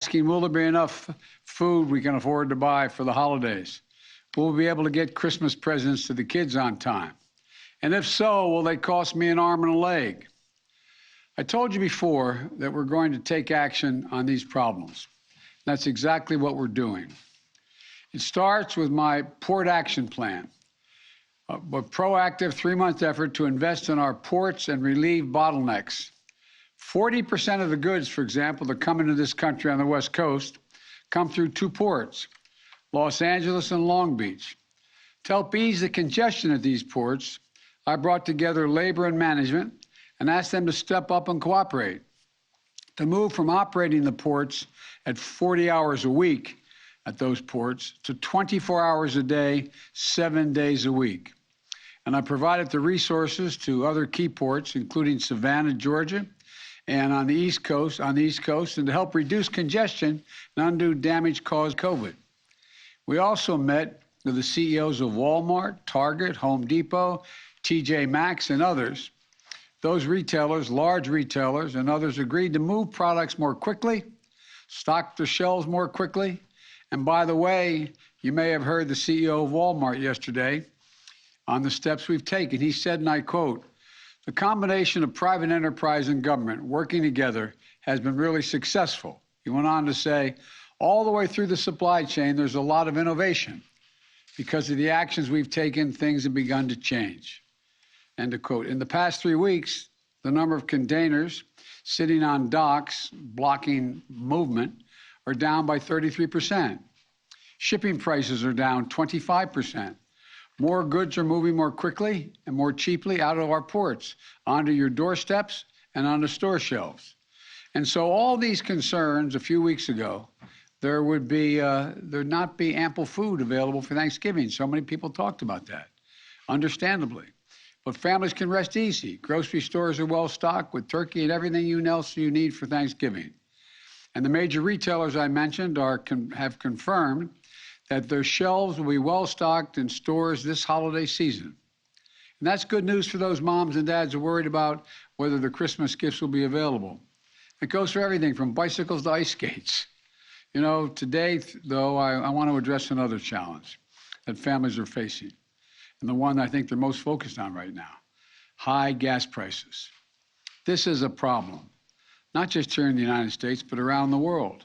asking, will there be enough food we can afford to buy for the holidays? Will we be able to get Christmas presents to the kids on time? And if so, will they cost me an arm and a leg? I told you before that we're going to take action on these problems. That's exactly what we're doing. It starts with my Port Action Plan, a proactive 3-month effort to invest in our ports and relieve bottlenecks. 40% of the goods, for example, that come into this country on the West Coast come through 2 ports, Los Angeles and Long Beach. To help ease the congestion at these ports, I brought together labor and management and asked them to step up and cooperate, to move from operating the ports at 40 hours a week at those ports to 24 hours a day, 7 days a week. And I provided the resources to other key ports, including Savannah, Georgia, and on the East Coast, and to help reduce congestion and undo damage caused by COVID. We also met with the CEOs of Walmart, Target, Home Depot, TJ Maxx, and others. Those retailers, large retailers, and others agreed to move products more quickly, stock their shelves more quickly. And by the way, you may have heard the CEO of Walmart yesterday on the steps we've taken. He said, and I quote, "The combination of private enterprise and government working together has been really successful." He went on to say, all the way through the supply chain, there's a lot of innovation. Because of the actions we've taken, things have begun to change. End of quote. In the past 3 weeks, the number of containers sitting on docks blocking movement are down by 33%. Shipping prices are down 25%. More goods are moving more quickly and more cheaply out of our ports, onto your doorsteps and onto store shelves. And so all these concerns a few weeks ago, there'd not be ample food available for Thanksgiving. So many people talked about that, understandably. But families can rest easy. Grocery stores are well stocked with turkey and everything else you need for Thanksgiving. And the major retailers I mentioned have confirmed that their shelves will be well stocked in stores this holiday season. And that's good news for those moms and dads who are worried about whether their Christmas gifts will be available. It goes for everything from bicycles to ice skates. You know, today, though, I want to address another challenge that families are facing, and the one I think they're most focused on right now: high gas prices. This is a problem, not just here in the United States, but around the world.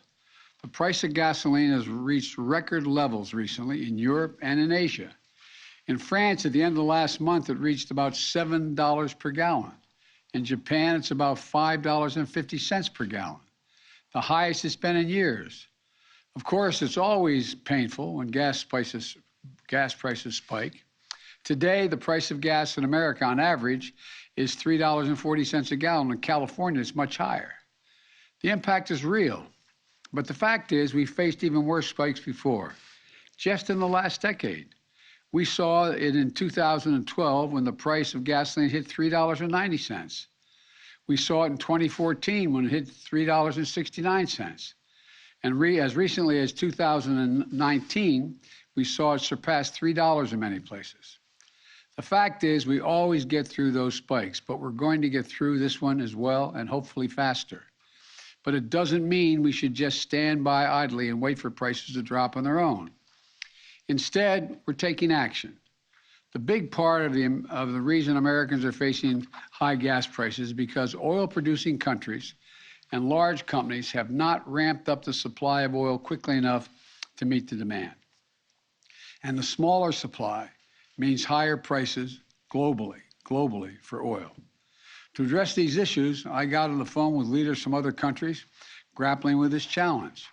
The price of gasoline has reached record levels recently in Europe and in Asia. In France, at the end of last month, it reached about $7 per gallon. In Japan, it's about $5.50 per gallon, the highest it's been in years. Of course, it's always painful when gas prices spike. Today, the price of gas in America, on average, is $3.40 a gallon. In California, it's much higher. The impact is real. But the fact is, we faced even worse spikes before. Just in the last decade, we saw it in 2012 when the price of gasoline hit $3.90. We saw it in 2014 when it hit $3.69. And as recently as 2019, we saw it surpass $3 in many places. The fact is, we always get through those spikes, but we're going to get through this one as well, and hopefully faster. But it doesn't mean we should just stand by idly and wait for prices to drop on their own. Instead, we're taking action. The big part of the reason Americans are facing high gas prices is because oil-producing countries and large companies have not ramped up the supply of oil quickly enough to meet the demand. And the smaller supply means higher prices globally for oil. To address these issues, I got on the phone with leaders from other countries grappling with this challenge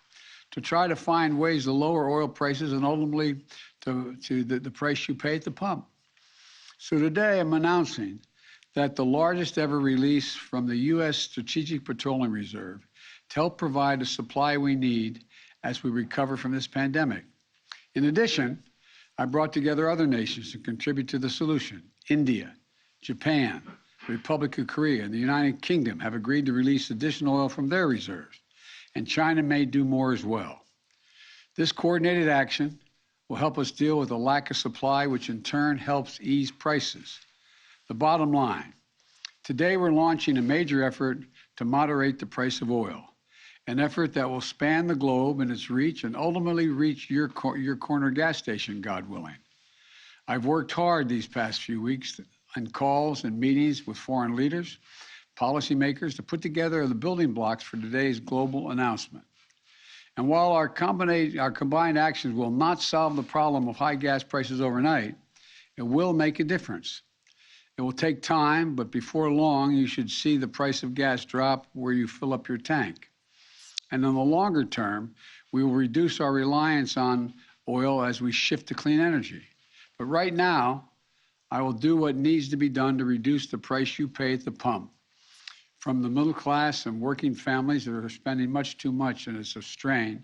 to try to find ways to lower oil prices and ultimately to the price you pay at the pump. So today I'm announcing that the largest ever release from the U.S. Strategic Petroleum Reserve to help provide the supply we need as we recover from this pandemic. In addition, I brought together other nations to contribute to the solution. India, Japan, the Republic of Korea, and the United Kingdom have agreed to release additional oil from their reserves, and China may do more as well. This coordinated action will help us deal with the lack of supply, which in turn helps ease prices. The bottom line, today we're launching a major effort to moderate the price of oil. an effort that will span the globe in its reach and ultimately reach your corner gas station, God willing. I've worked hard these past few weeks on calls and meetings with foreign leaders, policymakers to put together the building blocks for today's global announcement. And while our combined actions will not solve the problem of high gas prices overnight, it will make a difference. It will take time, but before long, you should see the price of gas drop where you fill up your tank. And in the longer term, we will reduce our reliance on oil as we shift to clean energy. But right now, I will do what needs to be done to reduce the price you pay at the pump. From the middle class and working families that are spending much too much, and it's a strain,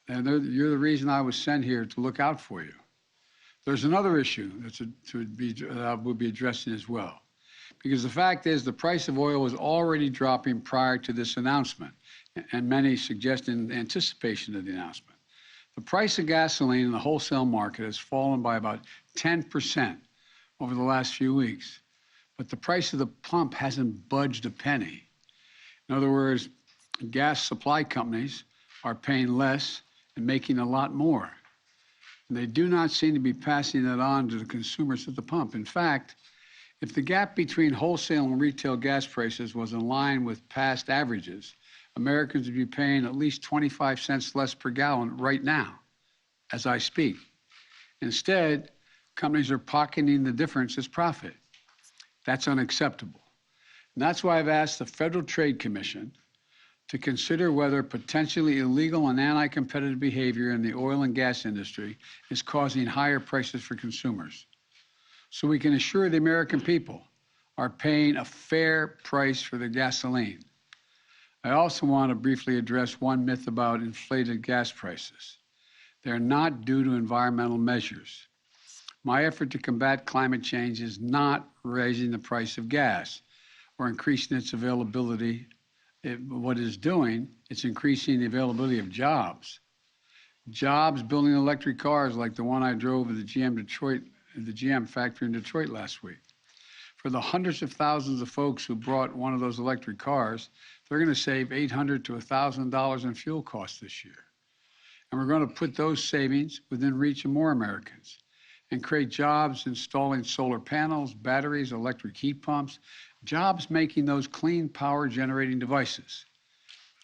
and you're the reason I was sent here to look out for you. There's another issue that we'll be addressing as well. Because the fact is, the price of oil was already dropping prior to this announcement, and many suggest in anticipation of the announcement. The price of gasoline in the wholesale market has fallen by about 10% over the last few weeks, but the price of the pump hasn't budged a penny. In other words, gas supply companies are paying less and making a lot more. And they do not seem to be passing that on to the consumers at the pump. In fact, if the gap between wholesale and retail gas prices was in line with past averages, Americans would be paying at least 25 cents less per gallon right now, as I speak. Instead, companies are pocketing the difference as profit. That's unacceptable. And that's why I've asked the Federal Trade Commission to consider whether potentially illegal and anti-competitive behavior in the oil and gas industry is causing higher prices for consumers, so we can assure the American people are paying a fair price for their gasoline. I also want to briefly address one myth about inflated gas prices. They're not due to environmental measures. My effort to combat climate change is not raising the price of gas or increasing its availability. What it's doing, it's increasing the availability of jobs. Jobs building electric cars like the one I drove at the GM factory in Detroit last week. For the hundreds of thousands of folks who bought one of those electric cars, they're going to save $800 to $1,000 in fuel costs this year. And we're going to put those savings within reach of more Americans and create jobs installing solar panels, batteries, electric heat pumps, jobs making those clean power generating devices.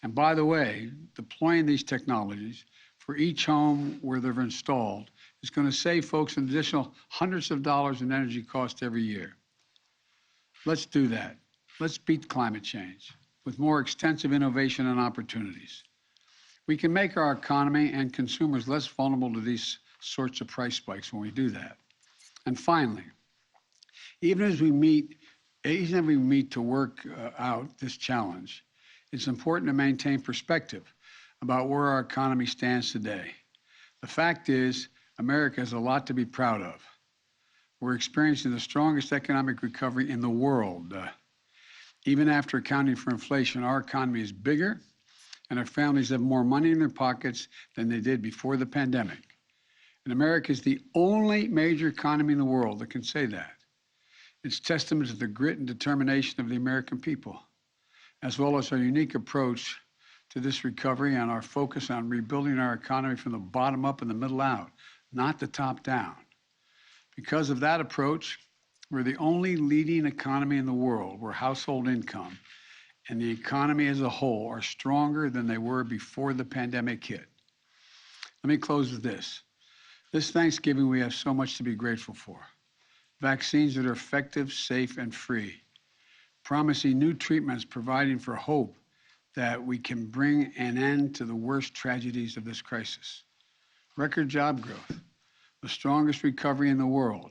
And by the way, deploying these technologies for each home where they're installed is going to save folks an additional hundreds of dollars in energy costs every year. Let's do that. Let's beat climate change with more extensive innovation and opportunities. We can make our economy and consumers less vulnerable to these sorts of price spikes when we do that. And finally, even as we meet to work out this challenge, it's important to maintain perspective about where our economy stands today. The fact is, America has a lot to be proud of. We're experiencing the strongest economic recovery in the world. Even after accounting for inflation, our economy is bigger, and our families have more money in their pockets than they did before the pandemic. And America is the only major economy in the world that can say that. It's testament to the grit and determination of the American people, as well as our unique approach to this recovery and our focus on rebuilding our economy from the bottom up and the middle out, not the top down. Because of that approach, we're the only leading economy in the world where household income and the economy as a whole are stronger than they were before the pandemic hit. Let me close with this. This Thanksgiving, we have so much to be grateful for. Vaccines that are effective, safe, and free, promising new treatments, providing for hope that we can bring an end to the worst tragedies of this crisis. Record job growth, the strongest recovery in the world,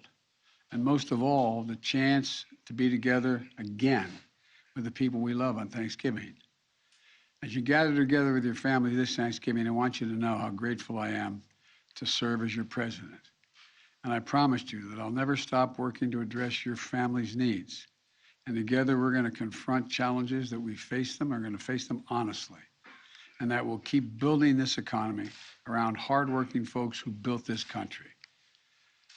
and most of all, the chance to be together again with the people we love on Thanksgiving. As you gather together with your family this Thanksgiving, I want you to know how grateful I am to serve as your president. And I promised you that I'll never stop working to address your family's needs. And together we're going to confront challenges that we face them, are going to face them honestly. And that we'll keep building this economy around hardworking folks who built this country.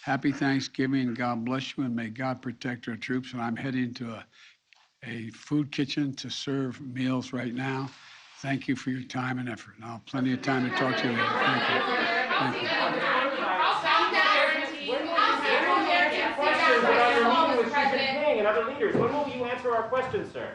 Happy Thanksgiving, God bless you, and may God protect our troops. And I'm heading to a food kitchen to serve meals right now. Thank you for your time and effort. I'll have plenty of time to talk to you later. Thank you. Thank you. Questions about your meeting with Xi Jinping and other leaders. When will you answer our questions, sir?